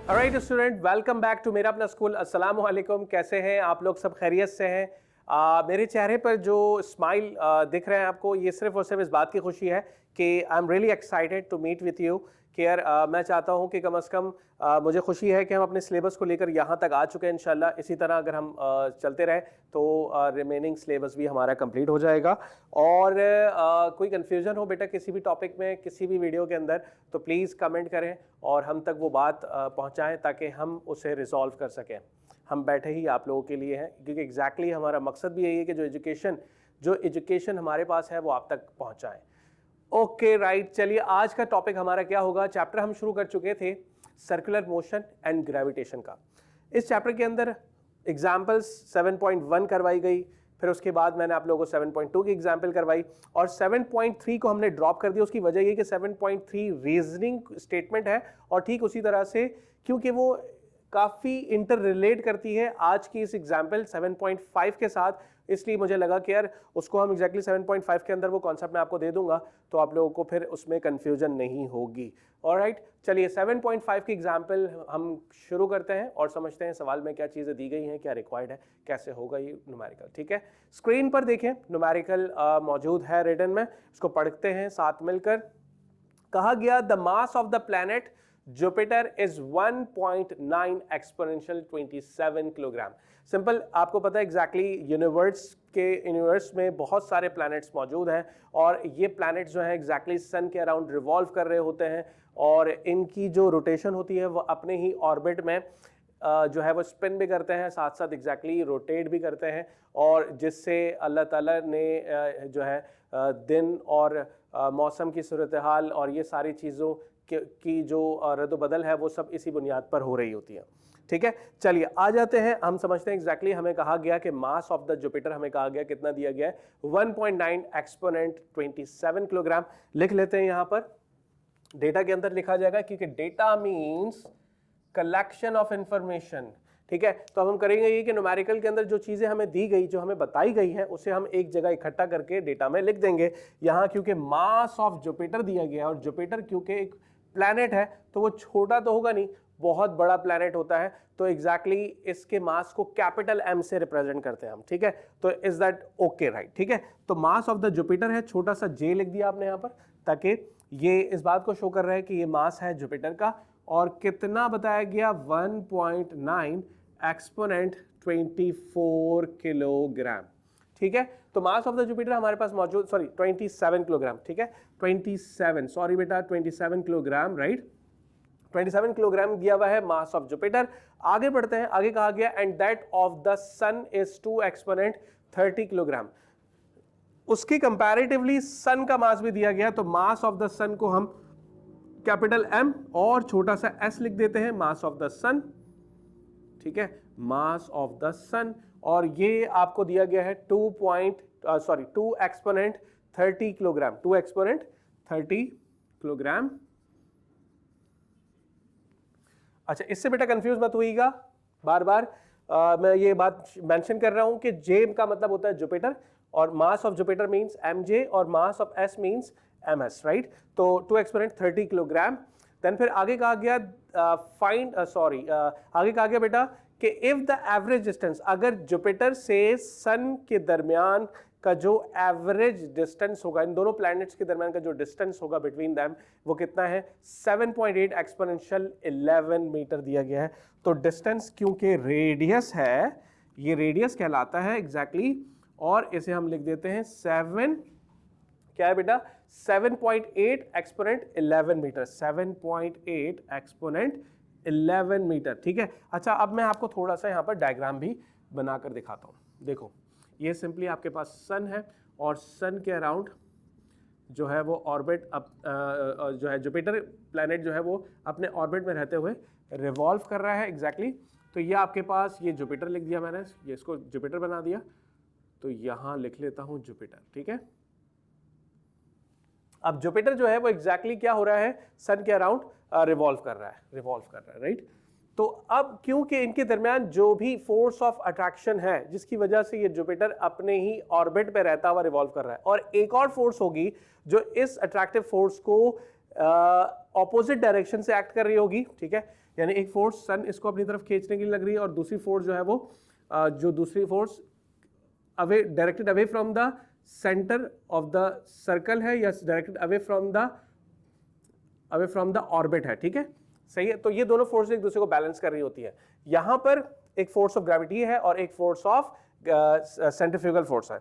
Alright student, welcome back to मेरा अपना school. अस्सलाम वालेकुम। कैसे हैं आप लोग? सब खैरियत से हैं? मेरे चेहरे पर जो स्माइल दिख रहे हैं आपको, ये सिर्फ और सिर्फ इस बात की खुशी है कि I am really excited to meet with you. कि यार मैं चाहता हूँ कि कम से कम मुझे खुशी है कि हम अपने सिलेबस को लेकर यहाँ तक आ चुके हैं। इंशाल्लाह इसी तरह अगर हम चलते रहे तो रिमेनिंग सिलेबस भी हमारा कंप्लीट हो जाएगा। और कोई कन्फ्यूजन हो बेटा किसी भी टॉपिक में, किसी भी वीडियो के अंदर, तो प्लीज़ कमेंट करें और हम तक वो बात पहुँचाएँ ताकि हम उसे रिजॉल्व कर सकें। हम बैठे ही आप लोगों के लिए हैं, क्योंकि एग्जैक्टली हमारा मकसद भी यही है कि जो एजुकेशन हमारे पास है वो आप तक पहुँचाएँ। ओके राइट, चलिए आज का टॉपिक हमारा क्या होगा। चैप्टर हम शुरू कर चुके थे सर्कुलर मोशन एंड ग्रेविटेशन का। इस चैप्टर के अंदर एग्जाम्पल्स 7.1 करवाई गई, फिर उसके बाद मैंने आप लोगों को 7.2 की एग्जाम्पल करवाई और 7.3 को हमने ड्रॉप कर दिया। उसकी वजह ये कि 7.3 रीजनिंग स्टेटमेंट है और ठीक उसी तरह से क्योंकि वो काफ़ी इंटर रिलेट करती है आज की इस एग्जाम्पल 7.5 के साथ, इसलिए मुझे लगा कि यार उसको हम एग्जैक्टली 7.5 के अंदर वो कॉन्सेप्ट मैं आपको दे दूंगा तो आप लोगों को फिर उसमें कंफ्यूजन नहीं होगी। ऑलराइट, चलिए 7.5 की एग्जाम्पल हम शुरू करते हैं और समझते हैं सवाल में क्या चीज़ें दी गई हैं, क्या रिक्वायर्ड है, कैसे होगा ये न्यूमेरिकल। ठीक है, स्क्रीन पर देखें न्यूमेरिकल मौजूद है रिटन में, इसको पढ़ते हैं साथ मिलकर। कहा गया the mass of the planet Jupiter is 1.9 exponential 27 kilogram. Simple, आपको पता है एग्जैक्टली यूनिवर्स में बहुत सारे प्लैनेट्स मौजूद हैं और ये प्लैनेट्स जो हैं एग्जैक्टली सन के अराउंड रिवॉल्व कर रहे होते हैं और इनकी जो रोटेशन होती है वो अपने ही ऑर्बिट में जो है वो स्पिन भी करते हैं, साथ साथ एग्जैक्टली रोटेट भी करते हैं, और जिससे अल्लाह ताला ने जो है दिन और मौसम की सूरत हाल और ये सारी चीज़ों की जो रद्द-बदल है वो सब इसी बुनियाद पर हो रही होती है। ठीक है, चलिए आ जाते हैं, हम समझते हैं एग्जैक्टली हमें कहा गया कि मास ऑफ द जुपिटर हमें कहा गया कितना दिया गया है 1.9 एक्सपोनेंट 27 किलोग्राम। लिख लेते हैं यहाँ पर, डेटा के अंदर लिखा जाएगा क्योंकि data means collection of information. ठीक है, तो अब हम करेंगे ये कि न्यूमेरिकल के अंदर जो चीज़ें हमें दी गई, जो हमें बताई गई हैं, उसे हम एक जगह इकट्ठा करके डेटा में लिख देंगे। यहाँ क्योंकि मास ऑफ जुपिटर दिया गया और जुपिटर क्योंकि एक प्लैनेट है तो वो छोटा तो होगा नहीं, बहुत बड़ा प्लैनेट होता है, तो एग्जैक्टली इसके मास को कैपिटल एम से रिप्रेजेंट करते हैं हम। ठीक है, तो इज दैट ओके? राइट, ठीक है, तो मास ऑफ द जुपिटर है, छोटा सा जे लिख दिया आपने यहाँ पर ताकि ये इस बात को शो कर रहा है कि ये मास है जुपिटर का। और कितना बताया गया? 1.9 एक्सपोनेंट 24 किलोग्राम। ठीक है, तो मास ऑफ द जुपिटर हमारे पास मौजूद, 27 किलोग्राम। ठीक है, 27, सॉरी बेटा, 27 किलोग्राम, राइट, 27 किलोग्राम दिया हुआ है मास ऑफ जुपिटर। आगे बढ़ते हैं, आगे कहा गया and that of the sun is 2 exponent 30 kilogram. उसकी कंपैरेटिवली सन का मास भी दिया गया, तो मास ऑफ द सन को हम कैपिटल एम और छोटा सा एस लिख देते हैं, मास ऑफ द सन। ठीक है, मास ऑफ द सन, और ये आपको दिया गया है 2 एक्सपोनेंट 30 किलोग्राम, 2 एक्सपोनेंट 30 किलोग्राम। अच्छा, इससे बेटा कंफ्यूज मत होइएगा, बार बार मैं ये बात मेंशन कर रहा हूं कि जे का मतलब होता है जुपिटर और mass of Jupiter means mj और mass of s means ms, right. तो 2 एक्सपोनेंट 30 किलोग्राम। देन फिर आगे कहा गया आगे कहा गया बेटा कि इफ द एवरेज डिस्टेंस, अगर जुपिटर से सन के दरमियान का जो एवरेज डिस्टेंस होगा, इन दोनों प्लैनेट्स के दरमियान का जो डिस्टेंस होगा बिटवीन देम, वो कितना है? 7.8 एक्सपोनेंशियल 11 मीटर दिया गया है। तो डिस्टेंस क्योंकि रेडियस है, ये रेडियस कहलाता है एग्जैक्टली, और इसे हम लिख देते हैं 7, क्या है बेटा? 7.8 एक्सपोनेंट 11 मीटर, 7.8 एक्सपोनेंट 11 मीटर। ठीक है, अच्छा अब मैं आपको थोड़ा सा यहाँ पर डायग्राम भी बनाकर दिखाता हूँ। देखो, ये सिंपली आपके पास सन है और सन के अराउंड जो है वो ऑर्बिट जो है जुपिटर प्लैनेट जो है वो अपने ऑर्बिट में रहते हुए रिवॉल्व कर रहा है एग्जैक्टली। तो ये आपके पास, ये जुपिटर लिख दिया मैंने, ये इसको जुपिटर बना दिया, तो यहाँ लिख लेता हूँ जुपिटर। ठीक है, अब जुपिटर जो है वो एग्जैक्टली क्या हो रहा है? सन के अराउंड रिवॉल्व कर रहा है, राइट। तो अब क्योंकि इनके दरमियान जो भी फोर्स ऑफ अट्रैक्शन है जिसकी वजह से ये जुपिटर अपने ही ऑर्बिट पे रहता हुआ रिवॉल्व कर रहा है, और एक और फोर्स होगी जो इस अट्रैक्टिव फोर्स को ऑपोजिट डायरेक्शन से एक्ट कर रही होगी, ठीक है, यानी एक फोर्स सन इसको अपनी तरफ खींचने के लिए लग रही है और दूसरी फोर्स जो है वो जो दूसरी force away directed away from the centre of the circle है या directed away from the orbit है, ठीक है, सही है। तो ये दोनों फोर्स एक दूसरे को बैलेंस कर रही होती है। यहां पर एक फोर्स ऑफ ग्रेविटी है और एक फोर्स ऑफ सेंट्रीफ्यूगल फोर्स है।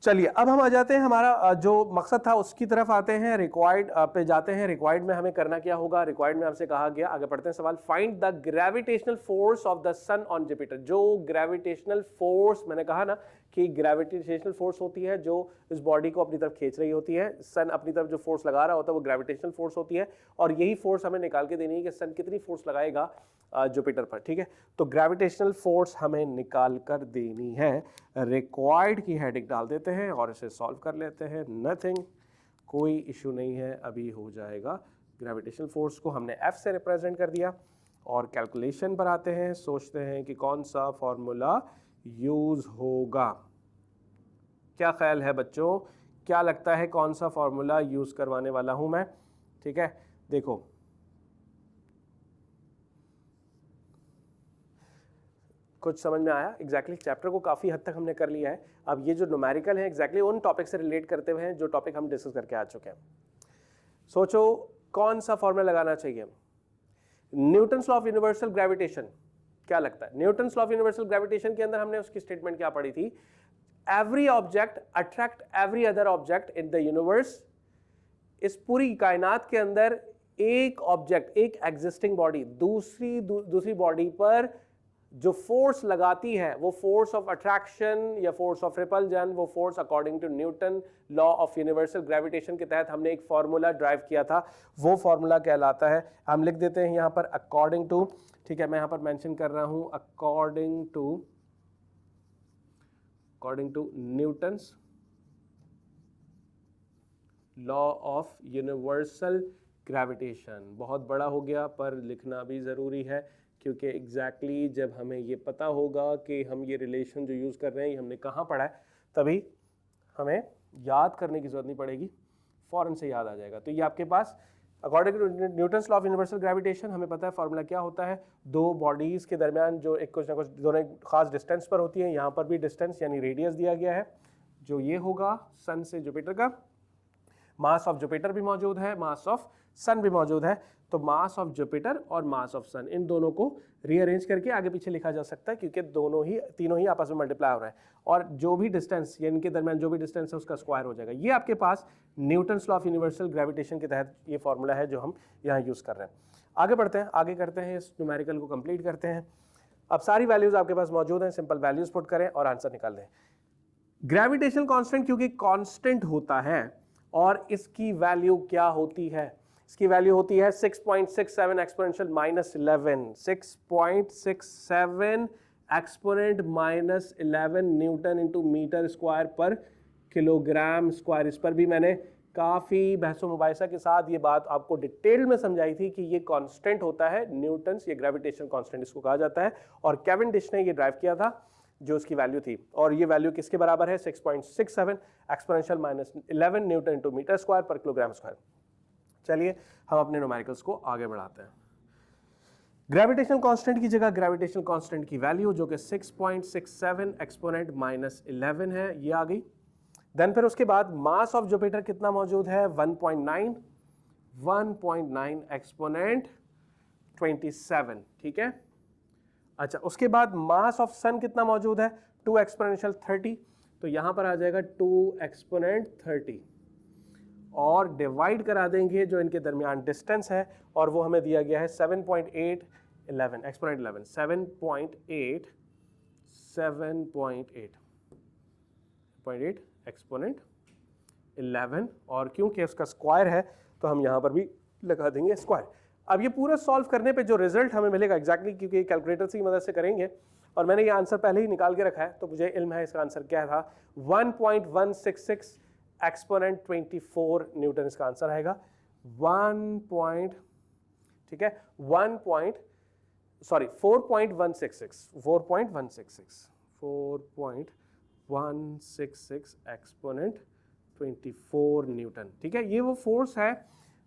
चलिए अब हम आ जाते हैं, हमारा जो मकसद था उसकी तरफ आते हैं, रिक्वायर्ड पे जाते हैं। रिक्वायर्ड में हमें करना क्या होगा? रिक्वायर्ड में हमसे कहा गया, आगे पढ़ते हैं सवाल, find the gravitational force of the sun on Jupiter. जो ग्रेविटेशनल फोर्स, मैंने कहा ना कि ग्रेविटेशनल फोर्स होती है जो इस बॉडी को अपनी तरफ खींच रही होती है, सन अपनी तरफ जो फोर्स लगा रहा होता है वो ग्रेविटेशनल फोर्स होती है, और यही फोर्स हमें निकाल के देनी है कि सन कितनी फोर्स लगाएगा जुपिटर पर, ठीक है। तो ग्रेविटेशनल फोर्स हमें निकाल कर देनी है। रिक्वायर्ड की हेडिंग डाल देते हैं और इसे सॉल्व कर लेते हैं। नथिंग, कोई इशू नहीं है, अभी हो जाएगा। ग्रेविटेशनल फोर्स को हमने F से रिप्रेजेंट कर दिया और कैलकुलेशन पर आते हैं, सोचते हैं कि कौन सा फॉर्मूला यूज होगा। क्या ख्याल है बच्चों, क्या लगता है कौन सा फॉर्मूला यूज करवाने वाला हूं मैं? ठीक है, देखो कुछ समझ में आया? एग्जैक्टली चैप्टर को काफ़ी हद तक हमने कर लिया है। अब ये जो न्यूमेरिकल है एग्जैक्टली उन टॉपिक से रिलेट करते हुए हैं जो टॉपिक हम डिस्कस करके आ चुके हैं। सोचो कौन सा फॉर्मूला लगाना चाहिए? Newton's law of universal gravitation, क्या लगता है? Newton's law of universal gravitation के अंदर हमने उसकी स्टेटमेंट क्या पढ़ी थी? Every object attract every other object in the universe. इस पूरी कायनात के अंदर एक ऑब्जेक्ट, एक एग्जिस्टिंग बॉडी दूसरी बॉडी पर जो फोर्स लगाती है वो फोर्स ऑफ अट्रैक्शन या फोर्स ऑफ रिपल्जन, वो force according to Newton law of universal gravitation के तहत हमने एक फॉर्मूला ड्राइव किया था। वो फॉर्मूला कहलाता है, हम लिख देते हैं यहाँ पर अकॉर्डिंग टू, ठीक है, मैं यहाँ पर मेंशन कर रहा हूँ according to Newton's law of universal gravitation. बहुत बड़ा हो गया पर लिखना भी ज़रूरी है, क्योंकि एग्जैक्टली जब हमें ये पता होगा कि हम ये रिलेशन जो यूज़ कर रहे हैं ये हमने कहाँ पढ़ा है, तभी हमें याद करने की ज़रूरत नहीं पड़ेगी, फ़ौरन से याद आ जाएगा। तो ये आपके पास according to Newton's law of universal gravitation हमें पता है फॉर्मूला क्या होता है। दो बॉडीज़ के दरमियान जो एक कुछ ना कुछ दोनों खास डिस्टेंस पर होती है, यहाँ पर भी डिस्टेंस यानी रेडियस दिया गया है, जो ये होगा सन से जुपिटर का। मास ऑफ जुपिटर भी मौजूद है, मास ऑफ सन भी मौजूद है। तो मास ऑफ जुपिटर और मास ऑफ सन, इन दोनों को रीअरेंज करके आगे पीछे लिखा जा सकता है, क्योंकि तीनों ही आपस में मल्टीप्लाई हो रहे हैं, और जो भी डिस्टेंस या इनके दरमियान जो भी डिस्टेंस है उसका स्क्वायर हो जाएगा। ये आपके पास Newton's law of universal gravitation के तहत ये फॉर्मूला है जो हम यहाँ यूज़ कर रहे हैं। आगे बढ़ते हैं, आगे करते हैं, इस न्यूमेरिकल को कंप्लीट करते हैं। अब सारी वैल्यूज आपके पास मौजूद हैं, सिंपल वैल्यूज पुट करें और आंसर निकाल दें। ग्रेविटेशनल कांस्टेंट क्योंकि कांस्टेंट होता है और इसकी वैल्यू क्या होती है? इसकी वैल्यू होती है 6.67 exponential -11, 6.67 exponent -11 newton into metre square पर किलोग्राम स्क्वायर। इस पर भी मैंने काफ़ी बहसो मुबाहिसा के साथ ये बात आपको डिटेल में समझाई थी कि ये कांस्टेंट होता है न्यूटन्स, ये ग्रेविटेशन कांस्टेंट इसको कहा जाता है, और कैवेंडिश ने ये ड्राइव किया था जो उसकी वैल्यू थी, और ये वैल्यू किसके बराबर है? 6.67 exponential -11 newton into metre square पर किलोग्राम स्क्वायर। चलिए हम अपने न्यूमेरिकल्स को आगे बढ़ाते हैं। ग्रेविटेशनल कांस्टेंट की जगह ग्रेविटेशनल कांस्टेंट की वैल्यू जो कि 6.67 एक्सपोनेंट -11 है, ये आ गई। देन फिर उसके बाद मास ऑफ जुपिटर कितना मौजूद है? 1.9 एक्सपोनेंट 27, ठीक है। अच्छा, उसके बाद मास ऑफ सन कितना मौजूद है? 2 एक्सपोनेंशियल 30, तो यहां पर आ जाएगा 2 एक्सपोनेंट 30, और डिवाइड करा देंगे जो इनके दरमियान डिस्टेंस है, और वो हमें दिया गया है 7.8 एक्सपोनेंट 11, 7.8 एक्सपोनेंट 11, और क्योंकि उसका स्क्वायर है तो हम यहाँ पर भी लगा देंगे स्क्वायर। अब ये पूरा सॉल्व करने पे जो रिजल्ट हमें मिलेगा एग्जैक्टली क्योंकि कैलकुलेटर की मदद से करेंगे, और मैंने ये आंसर पहले ही निकाल के रखा है तो मुझे इल्म है इसका आंसर क्या था। 1.166 एक्सपोनेंट 24 न्यूटन इसका आंसर आएगा। 4.166 एक्सपोनेंट 24 न्यूटन, ठीक है। ये वो फोर्स है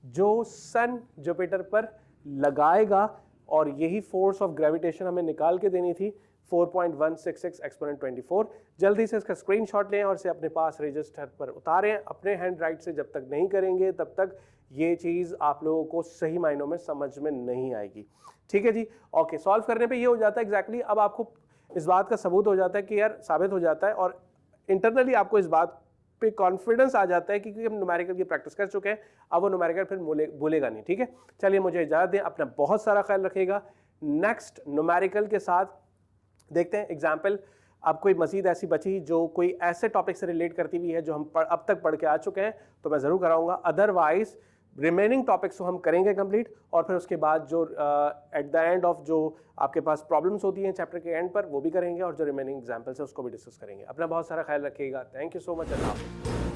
जो सन जुपिटर पर लगाएगा, और यही फोर्स ऑफ ग्रेविटेशन हमें निकाल के देनी थी 4.166 एक्सपोनेंट 24। जल्दी से इसका स्क्रीनशॉट लें और इसे अपने पास रजिस्टर पर उतारें। अपने हैंड राइट से जब तक नहीं करेंगे तब तक ये चीज़ आप लोगों को सही मायनों में समझ में नहीं आएगी। ठीक है जी, ओके। सॉल्व करने पे ये हो जाता है एग्जैक्टली अब आपको इस बात का सबूत हो जाता है कि यार साबित हो जाता है, और इंटरनली आपको इस बात पे कॉन्फिडेंस आ जाता है कि क्योंकि हम न्यूमेरिकल की प्रैक्टिस कर चुके हैं, अब वो न्यूमेरिकल फिर भूलेगा नहीं। ठीक है, चलिए मुझे इजाजत दें, अपना बहुत सारा ख्याल रखिएगा। नेक्स्ट न्यूमेरिकल के साथ देखते हैं एग्जाम्पल। अब कोई मजीद ऐसी बची जो कोई ऐसे टॉपिक से रिलेट करती हुई है जो हम अब तक पढ़ के आ चुके हैं तो मैं ज़रूर कराऊंगा, अदरवाइज रिमेनिंग टॉपिक्स को हम करेंगे कंप्लीट, और फिर उसके बाद जो एट द एंड ऑफ जो आपके पास प्रॉब्लम्स होती हैं चैप्टर के एंड पर वो भी करेंगे, और जो रिमेनिंग एग्जाम्पल्स है उसको भी डिस्कस करेंगे। अपना बहुत सारा ख्याल रखिएगा। Thank you so much. अल्लाह हाफ़िज़।